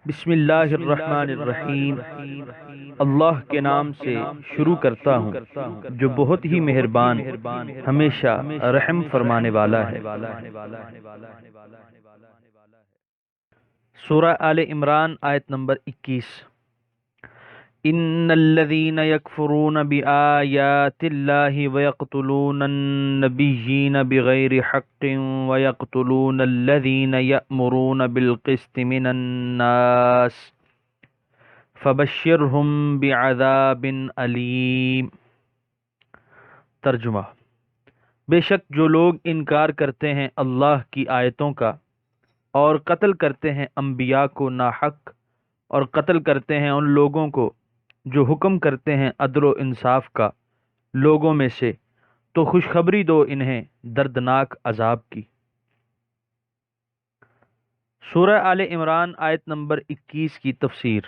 بسم اللہ الرحمن الرحیم۔ اللہ کے نام سے شروع کرتا ہوں جو بہت ہی مہربان ہمیشہ رحم فرمانے والا ہے۔ سورہ آل عمران آیت نمبر 21۔ ان الذين يكفرون بآيات الله ويقتلون النبيين بغير حق ويقتلون الذين يأمرون بالقسط من الناس فبشرهم بعذاب علیم۔ ترجمہ: بے شک جو لوگ انکار کرتے ہیں اللہ کی آیتوں کا اور قتل کرتے ہیں انبیاء کو ناحق اور قتل کرتے ہیں ان لوگوں کو جو حکم کرتے ہیں عدل و انصاف کا لوگوں میں سے، تو خوشخبری دو انہیں دردناک عذاب کی۔ سورہ آل عمران آیت نمبر 21 کی تفسیر۔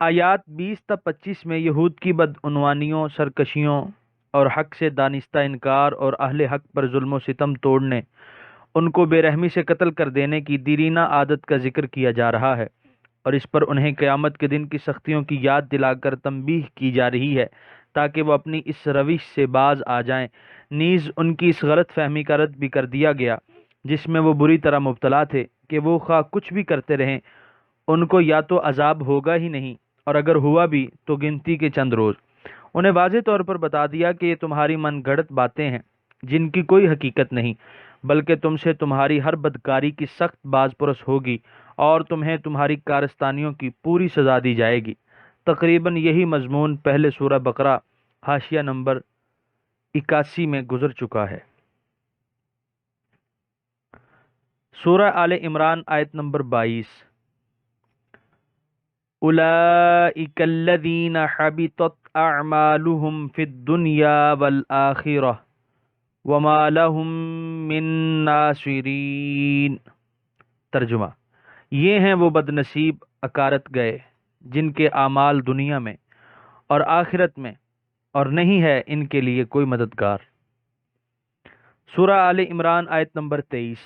آیات 20 تا 25 میں یہود کی بدعنوانیوں، سرکشیوں اور حق سے دانستہ انکار اور اہل حق پر ظلم و ستم توڑنے، ان کو بے رحمی سے قتل کر دینے کی دیرینہ عادت کا ذکر کیا جا رہا ہے، اور اس پر انہیں قیامت کے دن کی سختیوں کی یاد دلا کر تنبیہ کی جا رہی ہے تاکہ وہ اپنی اس روش سے باز آ جائیں۔ نیز ان کی اس غلط فہمی کا رد بھی کر دیا گیا جس میں وہ بری طرح مبتلا تھے کہ وہ خواہ کچھ بھی کرتے رہیں ان کو یا تو عذاب ہوگا ہی نہیں، اور اگر ہوا بھی تو گنتی کے چند روز۔ انہیں واضح طور پر بتا دیا کہ یہ تمہاری من گھڑت باتیں ہیں جن کی کوئی حقیقت نہیں، بلکہ تم سے تمہاری ہر بدکاری کی سخت باز پرس ہوگی اور تمہیں تمہاری کارستانیوں کی پوری سزا دی جائے گی۔ تقریباً یہی مضمون پہلے سورہ بقرہ حاشیہ نمبر 81 میں گزر چکا ہے۔ سورہ آل عمران آیت نمبر 22۔ اولئک الذین حبطت اعمالهم فی الدنیا والآخرہ وما لهم من ناصرین۔ ترجمہ: یہ ہیں وہ بد نصیب اکارت گئے جن کے اعمال دنیا میں اور آخرت میں، اور نہیں ہے ان کے لیے کوئی مددگار۔ سورہ آل عمران آیت نمبر 23۔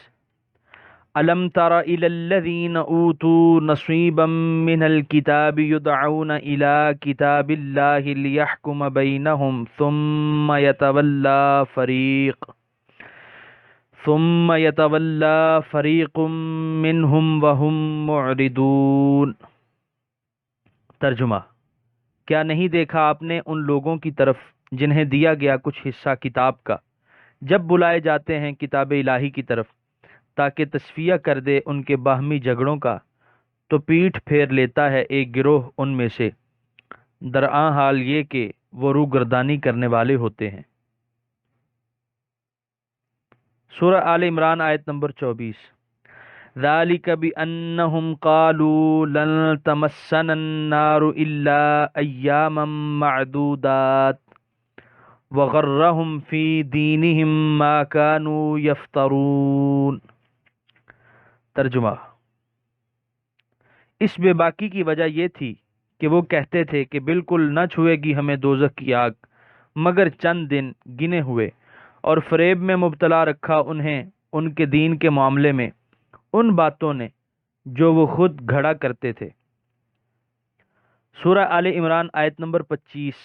الم تر الی الذین اوتوا نصیبا من الکتاب یدعون الی کتاب اللہ لیحکم بینہم ثم یتولی فریق منہم وہم معرضون۔ ترجمہ: کیا نہیں دیکھا آپ نے ان لوگوں کی طرف جنہیں دیا گیا کچھ حصہ کتاب کا، جب بلائے جاتے ہیں کتاب الہی کی طرف تاکہ تصفیہ کر دے ان کے باہمی جھگڑوں کا، تو پیٹھ پھیر لیتا ہے ایک گروہ ان میں سے، درآں حال یہ کہ وہ روگردانی کرنے والے ہوتے ہیں۔ سورہ آل عمران آیت نمبر 24۔ ذَلِكَ بِأَنَّهُمْ قَالُوا لَن تَمَسَّنَا النَّارُ إِلَّا أَيَّامًا مَّعْدُودَاتٍ وَغَرَّهُمْ فِي دِينِهِمْ مَا كَانُوا يَفْتَرُونَ۔ ترجمہ: اس بے باکی کی وجہ یہ تھی کہ وہ کہتے تھے کہ بالکل نہ چھوئے گی ہمیں دوزخ کی آگ مگر چند دن گنے ہوئے، اور فریب میں مبتلا رکھا انہیں ان کے دین کے معاملے میں ان باتوں نے جو وہ خود گھڑا کرتے تھے۔ سورہ آل عمران آیت نمبر 25۔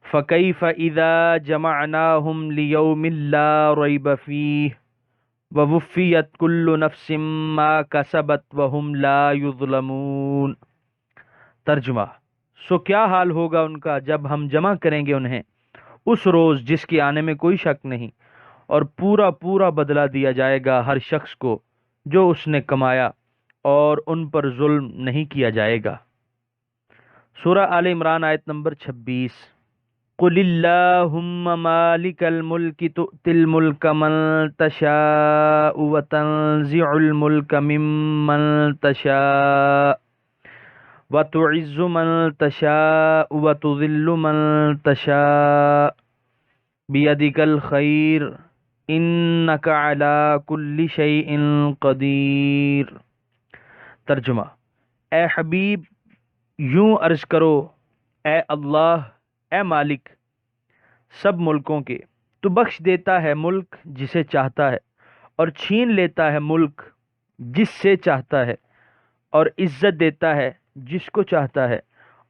فَكَيْفَ إِذَا جَمَعْنَاهُمْ لِيَوْمٍ لَا رَيْبَ فِيهِ وَوُفِّيَتْ كُلُّ نَفْسٍ مَا كَسَبَتْ وَهُمْ لَا يُظْلَمُونَ۔ ترجمہ: سو کیا حال ہوگا ان کا جب ہم جمع کریں گے انہیں اس روز جس کے آنے میں کوئی شک نہیں، اور پورا پورا بدلہ دیا جائے گا ہر شخص کو جو اس نے کمایا، اور ان پر ظلم نہیں کیا جائے گا۔ سورہ آل عمران آیت نمبر 26۔ قُلِ اللَّهُمَّ مَالِكَ الْمُلْكِ تُؤْتِي الْمُلْكَ مَن تَشَاءُ وَتَنزِعُ الْمُلْكَ مِمَّن تَشَاءُ وَتُعِزُّ مَن تَشَاءُ وَتُذِلُّ مَن تَشَاءُ بِيَدِكَ الْخَيْرُ إِنَّكَ عَلَى كُلِّ شَيْءٍ قَدِيرٌ۔ ترجمہ: اے حبیب یوں عرض کرو، اے اللہ، اے مالک سب ملکوں کے، تو بخش دیتا ہے ملک جسے چاہتا ہے اور چھین لیتا ہے ملک جس سے چاہتا ہے، اور عزت دیتا ہے جس کو چاہتا ہے،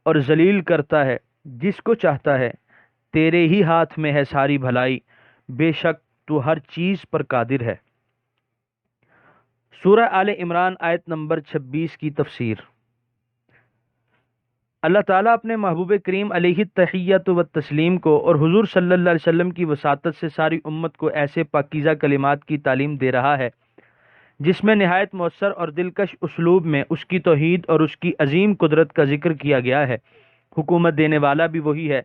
اور ذلیل کرتا ہے جس کو چاہتا ہے۔ تیرے ہی ہاتھ میں ہے ساری بھلائی، بے شک تو ہر چیز پر قادر ہے۔ سورہ آل عمران آیت نمبر 26 کی تفسیر۔ اللہ تعالیٰ اپنے محبوب کریم علیہ التحیۃ و تسلیم کو اور حضور صلی اللہ علیہ وسلم کی وساطت سے ساری امت کو ایسے پاکیزہ کلمات کی تعلیم دے رہا ہے جس میں نہایت مؤثر اور دلکش اسلوب میں اس کی توحید اور اس کی عظیم قدرت کا ذکر کیا گیا ہے۔ حکومت دینے والا بھی وہی ہے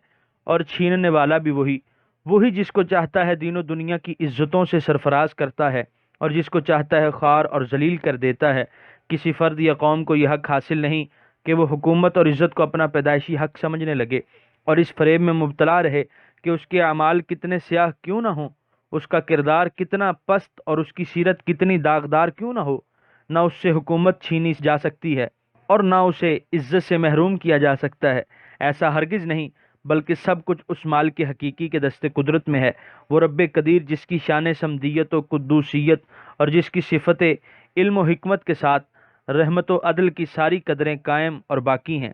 اور چھیننے والا بھی وہی جس کو چاہتا ہے دین و دنیا کی عزتوں سے سرفراز کرتا ہے اور جس کو چاہتا ہے خوار اور ذلیل کر دیتا ہے۔ کسی فرد یا قوم کو یہ حق حاصل نہیں کہ وہ حکومت اور عزت کو اپنا پیدائشی حق سمجھنے لگے اور اس فریب میں مبتلا رہے کہ اس کے اعمال کتنے سیاہ کیوں نہ ہوں، اس کا کردار کتنا پست اور اس کی سیرت کتنی داغدار کیوں نہ ہو، نہ اس سے حکومت چھینی جا سکتی ہے اور نہ اسے عزت سے محروم کیا جا سکتا ہے۔ ایسا ہرگز نہیں، بلکہ سب کچھ اس مال کے حقیقی کے دست قدرت میں ہے۔ وہ رب قدیر جس کی شان سمدیت و قدوسیت اور جس کی صفت علم و حکمت کے ساتھ رحمت و عدل کی ساری قدریں قائم اور باقی ہیں۔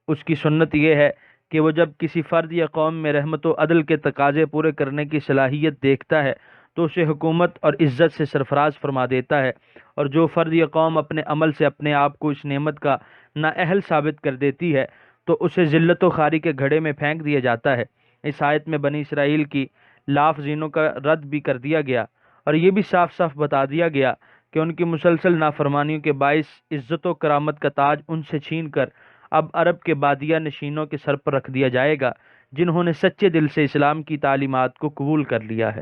اس کی سنت یہ ہے کہ وہ جب کسی فرد یا قوم میں رحمت و عدل کے تقاضے پورے کرنے کی صلاحیت دیکھتا ہے تو اسے حکومت اور عزت سے سرفراز فرما دیتا ہے، اور جو فرد یا قوم اپنے عمل سے اپنے آپ کو اس نعمت کا نااہل ثابت کر دیتی ہے تو اسے ذلت و خواری کے گھڑے میں پھینک دیا جاتا ہے۔ اس آیت میں بنی اسرائیل کی لاف زینوں کا رد بھی کر دیا گیا اور یہ بھی صاف صاف بتا دیا گیا کہ ان کی مسلسل نافرمانیوں کے باعث عزت و کرامت کا تاج ان سے چھین کر اب عرب کے بادیہ نشینوں کے سر پر رکھ دیا جائے گا جنہوں نے سچے دل سے اسلام کی تعلیمات کو قبول کر لیا ہے۔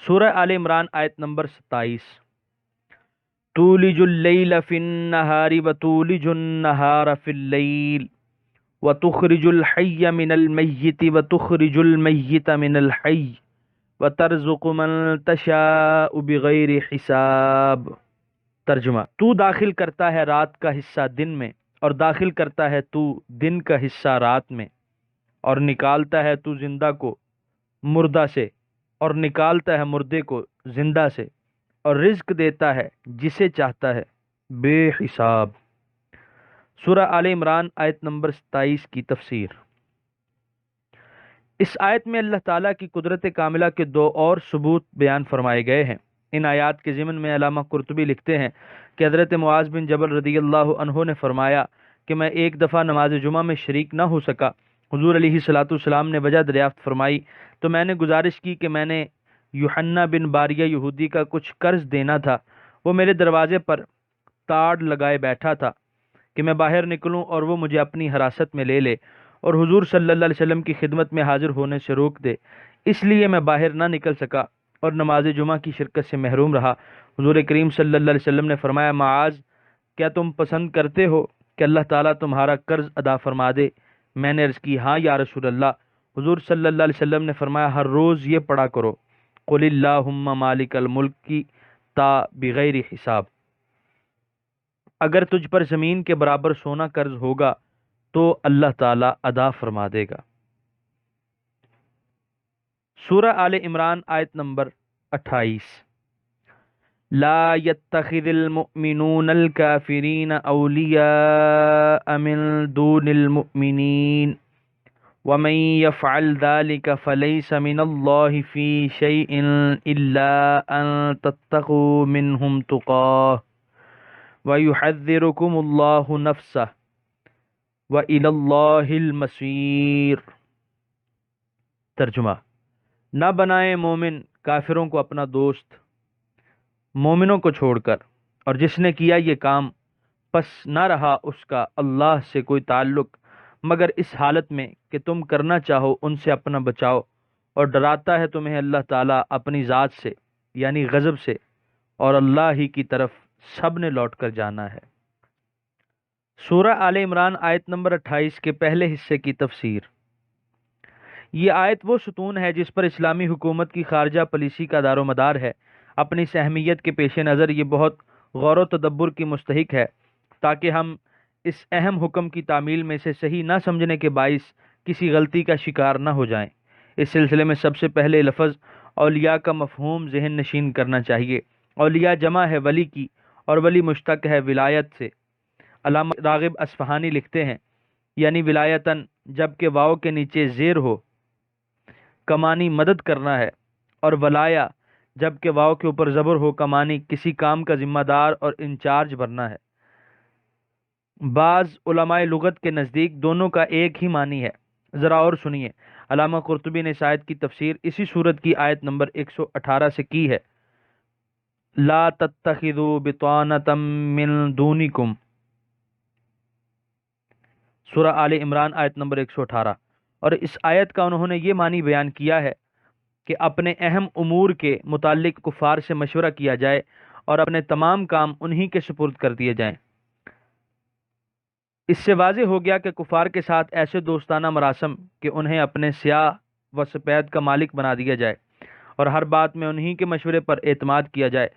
سورہ آل عمران آیت نمبر 27۔ تولج اللیل فی النہار وتولج النہار فی اللیل وتخرج الحی من المیت وتخرج المیت من الحی وترزق من تشاء بغیر حساب۔ ترجمہ: تو داخل کرتا ہے رات کا حصہ دن میں اور داخل کرتا ہے تو دن کا حصہ رات میں، اور نکالتا ہے تو زندہ کو مردہ سے اور نکالتا ہے مردے کو زندہ سے، اور رزق دیتا ہے جسے چاہتا ہے بے حساب۔ سورہ آل عمران آیت نمبر 27 کی تفسیر۔ اس آیت میں اللہ تعالیٰ کی قدرت کاملہ کے دو اور ثبوت بیان فرمائے گئے ہیں۔ ان آیات کے ضمن میں علامہ قرطبی لکھتے ہیں کہ حضرت معاذ بن جبل رضی اللہ عنہ نے فرمایا کہ میں ایک دفعہ نماز جمعہ میں شریک نہ ہو سکا۔ حضور علیہ الصلاۃ والسلام نے وجہ دریافت فرمائی تو میں نے گزارش کی کہ میں نے یوحنا بن باریہ یہودی کا کچھ قرض دینا تھا، وہ میرے دروازے پر تاڑ لگائے بیٹھا تھا کہ میں باہر نکلوں اور وہ مجھے اپنی حراست میں لے لے اور حضور صلی اللہ علیہ وسلم کی خدمت میں حاضر ہونے سے روک دے، اس لیے میں باہر نہ نکل سکا اور نماز جمعہ کی شرکت سے محروم رہا۔ حضور کریم صلی اللہ علیہ وسلم نے فرمایا، معاذ، کیا تم پسند کرتے ہو کہ اللہ تعالیٰ تمہارا قرض ادا فرما دے؟ میں نے عرض کی، ہاں یا رسول اللہ۔ حضور صلی اللہ علیہ وسلم نے فرمایا، ہر روز یہ پڑھا کرو، قل اللہم مالک الملک تا بغیر حساب۔ اگر تجھ پر زمین کے برابر سونا قرض ہوگا تو اللہ تعالیٰ ادا فرما دے گا۔ سورہ آل عمران آیت نمبر 28۔ لا يتخذ المؤمنون الكافرين اولیاء من دون المؤمنین ومن يفعل ذلك فليس من الله في شيء الا ان تتقوا منهم تقاه ويحذركم الله نفسه وإلى الله المصير۔ ترجمہ: نہ بنائے مومن کافروں کو اپنا دوست مومنوں کو چھوڑ کر، اور جس نے کیا یہ کام پس نہ رہا اس کا اللہ سے کوئی تعلق مگر اس حالت میں کہ تم کرنا چاہو ان سے اپنا بچاؤ، اور ڈراتا ہے تمہیں اللہ تعالیٰ اپنی ذات سے یعنی غضب سے، اور اللہ ہی کی طرف سب نے لوٹ کر جانا ہے۔ سورہ آل عمران آیت نمبر 28 کے پہلے حصے کی تفسیر۔ یہ آیت وہ ستون ہے جس پر اسلامی حکومت کی خارجہ پالیسی کا دار و مدار ہے۔ اپنی اس اہمیت کے پیش نظر یہ بہت غور و تدبر کی مستحق ہے تاکہ ہم اس اہم حکم کی تعمیل میں سے صحیح نہ سمجھنے کے باعث کسی غلطی کا شکار نہ ہو جائیں۔ اس سلسلے میں سب سے پہلے لفظ اولیاء کا مفہوم ذہن نشین کرنا چاہیے۔ اولیاء جمع ہے ولی کی اور ولی مشتق ہے ولایت سے۔ علامہ راغب اصفہانی لکھتے ہیں یعنی ولایتاً جب کہ واو کے نیچے زیر ہو کمانی مدد کرنا ہے، اور ولایا جب کہ واو کے اوپر زبر ہو کمانی کسی کام کا ذمہ دار اور انچارج بننا ہے۔ بعض علماء لغت کے نزدیک دونوں کا ایک ہی معنی ہے۔ ذرا اور سنیے، علامہ قرطبی نے اس آیت کی تفسیر اسی سورت کی آیت نمبر 118 سے کی ہے، لا تتخذوا بطانة من دونکم، سورہ آل عمران آیت نمبر 118۔ اور اس آیت کا انہوں نے یہ معنی بیان کیا ہے کہ اپنے اہم امور کے متعلق کفار سے مشورہ کیا جائے اور اپنے تمام کام انہی کے سپرد کر دیے جائیں۔ اس سے واضح ہو گیا کہ کفار کے ساتھ ایسے دوستانہ مراسم کہ انہیں اپنے سیاہ و سفید کا مالک بنا دیا جائے اور ہر بات میں انہی کے مشورے پر اعتماد کیا جائے،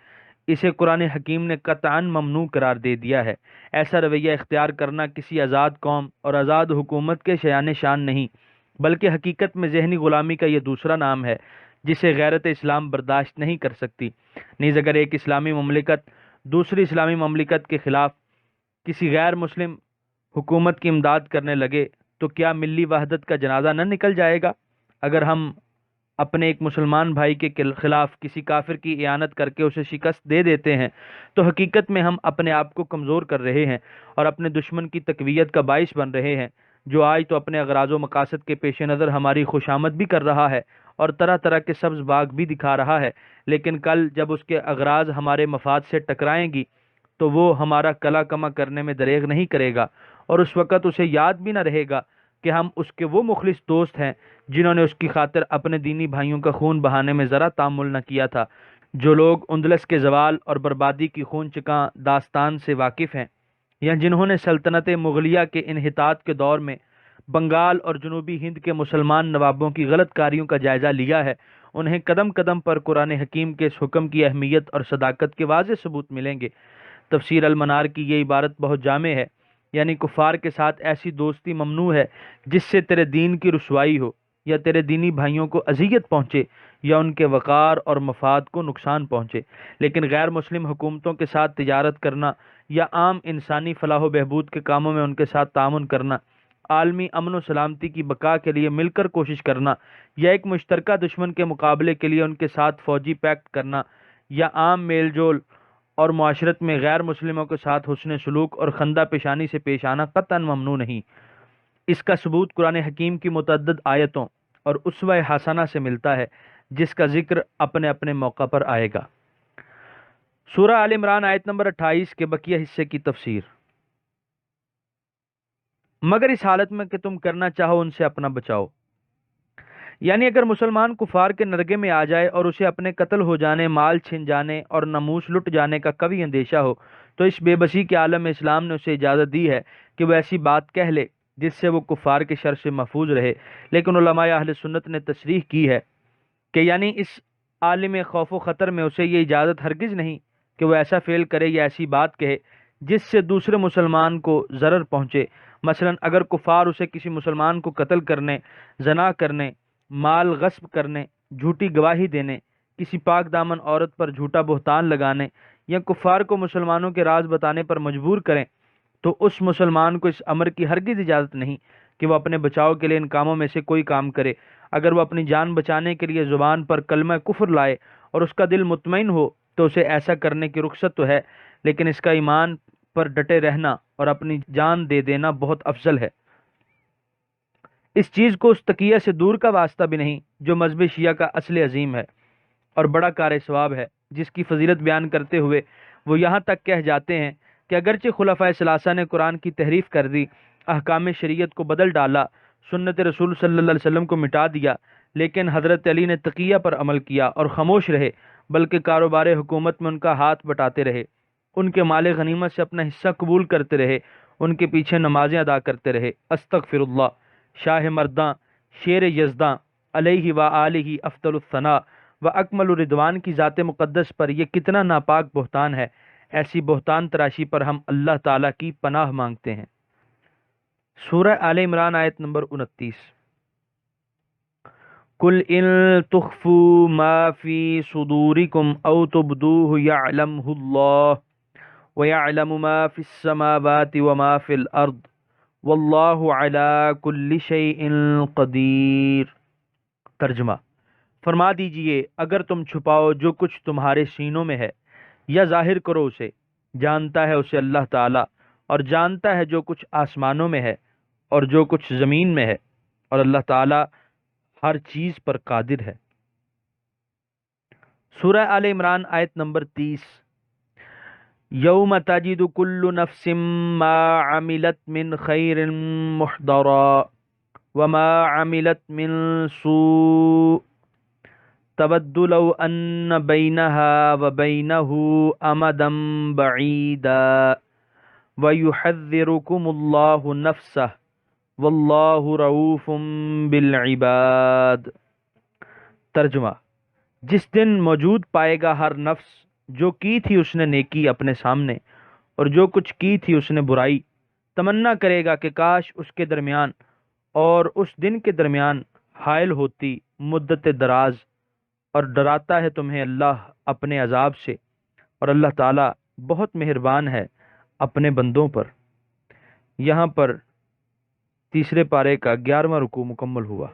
اسے قرآن حکیم نے قطعاً ممنوع قرار دے دیا ہے۔ ایسا رویہ اختیار کرنا کسی آزاد قوم اور آزاد حکومت کے شایان شان نہیں، بلکہ حقیقت میں ذہنی غلامی کا یہ دوسرا نام ہے جسے غیرت اسلام برداشت نہیں کر سکتی۔ نیز اگر ایک اسلامی مملکت دوسری اسلامی مملکت کے خلاف کسی غیر مسلم حکومت کی امداد کرنے لگے تو کیا ملی وحدت کا جنازہ نہ نکل جائے گا؟ اگر ہم اپنے ایک مسلمان بھائی کے خلاف کسی کافر کی اعانت کر کے اسے شکست دے دیتے ہیں تو حقیقت میں ہم اپنے آپ کو کمزور کر رہے ہیں اور اپنے دشمن کی تقویت کا باعث بن رہے ہیں، جو آج تو اپنے اغراض و مقاصد کے پیش نظر ہماری خوشامد بھی کر رہا ہے اور طرح طرح کے سبز باغ بھی دکھا رہا ہے، لیکن کل جب اس کے اغراض ہمارے مفاد سے ٹکرائیں گی تو وہ ہمارا کلا کما کرنے میں دریغ نہیں کرے گا، اور اس وقت اسے یاد بھی نہ رہے گا کہ ہم اس کے وہ مخلص دوست ہیں جنہوں نے اس کی خاطر اپنے دینی بھائیوں کا خون بہانے میں ذرا تامل نہ کیا تھا۔ جو لوگ اندلس کے زوال اور بربادی کی خون چکاں داستان سے واقف ہیں، یا جنہوں نے سلطنت مغلیہ کے انحطاط کے دور میں بنگال اور جنوبی ہند کے مسلمان نوابوں کی غلط کاریوں کا جائزہ لیا ہے، انہیں قدم قدم پر قرآن حکیم کے اس حکم کی اہمیت اور صداقت کے واضح ثبوت ملیں گے۔ تفسیر المنار کی یہ عبارت بہت جامع ہے، یعنی کفار کے ساتھ ایسی دوستی ممنوع ہے جس سے تیرے دین کی رسوائی ہو، یا تیرے دینی بھائیوں کو اذیت پہنچے، یا ان کے وقار اور مفاد کو نقصان پہنچے۔ لیکن غیر مسلم حکومتوں کے ساتھ تجارت کرنا یا عام انسانی فلاح و بہبود کے کاموں میں ان کے ساتھ تعاون کرنا، عالمی امن و سلامتی کی بقا کے لیے مل کر کوشش کرنا، یا ایک مشترکہ دشمن کے مقابلے کے لیے ان کے ساتھ فوجی پیکٹ کرنا، یا عام میل جول اور معاشرت میں غیر مسلموں کے ساتھ حسن سلوک اور خندہ پیشانی سے پیش آنا قطعاً ممنوع نہیں۔ اس کا ثبوت قرآن حکیم کی متعدد آیتوں اور اسوہ حسنہ سے ملتا ہے، جس کا ذکر اپنے اپنے موقع پر آئے گا۔ سورہ آل عمران آیت نمبر 28 کے بقیہ حصے کی تفسیر۔ مگر اس حالت میں کہ تم کرنا چاہو ان سے اپنا بچاؤ، یعنی اگر مسلمان کفار کے نرگے میں آ جائے اور اسے اپنے قتل ہو جانے، مال چھن جانے اور ناموس لٹ جانے کا کبھی اندیشہ ہو تو اس بے بسی کے عالم میں اسلام نے اسے اجازت دی ہے کہ وہ ایسی بات کہہ لے جس سے وہ کفار کے شر سے محفوظ رہے۔ لیکن علماء اہل سنت نے تصریح کی ہے کہ یعنی اس عالم خوف و خطر میں اسے یہ اجازت ہرگز نہیں کہ وہ ایسا فعل کرے یا ایسی بات کہے جس سے دوسرے مسلمان کو ضرر پہنچے۔ مثلا اگر کفار اسے کسی مسلمان کو قتل کرنے، زنا کرنے، مال غصب کرنے، جھوٹی گواہی دینے، کسی پاک دامن عورت پر جھوٹا بہتان لگانے یا کفار کو مسلمانوں کے راز بتانے پر مجبور کریں تو اس مسلمان کو اس امر کی ہرگز اجازت نہیں کہ وہ اپنے بچاؤ کے لیے ان کاموں میں سے کوئی کام کرے۔ اگر وہ اپنی جان بچانے کے لیے زبان پر کلمہ کفر لائے اور اس کا دل مطمئن ہو تو اسے ایسا کرنے کی رخصت تو ہے، لیکن اس کا ایمان پر ڈٹے رہنا اور اپنی جان دے دینا بہت افضل ہے۔ اس چیز کو اس تقیہ سے دور کا واسطہ بھی نہیں جو مذہب شیعہ کا اصل عظیم ہے اور بڑا کار ثواب ہے، جس کی فضیلت بیان کرتے ہوئے وہ یہاں تک کہہ جاتے ہیں کہ اگرچہ خلفائے ثلاثہ نے قرآن کی تحریف کر دی، احکام شریعت کو بدل ڈالا، سنت رسول صلی اللہ علیہ وسلم کو مٹا دیا، لیکن حضرت علی نے تقیہ پر عمل کیا اور خاموش رہے، بلکہ کاروبار حکومت میں ان کا ہاتھ بٹاتے رہے، ان کے مال غنیمت سے اپنا حصہ قبول کرتے رہے، ان کے پیچھے نمازیں ادا کرتے رہے۔ استغفر اللہ۔ شاہ مرداں، شیر یزداں علیہ و آلہ افضل الثناء و اکمل الرضوان کی ذات مقدس پر یہ کتنا ناپاک بہتان ہے۔ ایسی بہتان تراشی پر ہم اللہ تعالیٰ کی پناہ مانگتے ہیں۔ سورہ آل عمران آیت نمبر 29۔ قل ان تخفوا ما في صدوركم او تبدوه يعلمه الله وَيَعْلَمُ مَا فِي السَّمَاوَاتِ وَمَا فِي الْأَرْضِ وَاللَّهُ عَلَى كُلِّ شَيْءٍ قدیر۔ ترجمہ، فرما دیجئے اگر تم چھپاؤ جو کچھ تمہارے سینوں میں ہے یا ظاہر کرو اسے، جانتا ہے اسے اللہ تعالی، اور جانتا ہے جو کچھ آسمانوں میں ہے اور جو کچھ زمین میں ہے، اور اللہ تعالی ہر چیز پر قادر ہے۔ سورہ آل عمران آیت نمبر 30۔ یوم تجد کل نفس ما عملت من خیر محضرا وما عملت من سوء تود لو ان بینها وبینه امدا بعیدا ویحذرکم اللہ نفسہ واللہ رؤوف بالعباد۔ ترجمہ، جس دن موجود پائے گا ہر نفس جو کی تھی اس نے نیکی اپنے سامنے اور جو کچھ کی تھی اس نے برائی، تمنا کرے گا کہ کاش اس کے درمیان اور اس دن کے درمیان حائل ہوتی مدت دراز، اور ڈراتا ہے تمہیں اللہ اپنے عذاب سے، اور اللہ تعالی بہت مہربان ہے اپنے بندوں پر۔ یہاں پر تیسرے پارے کا 11واں رکوع مکمل ہوا۔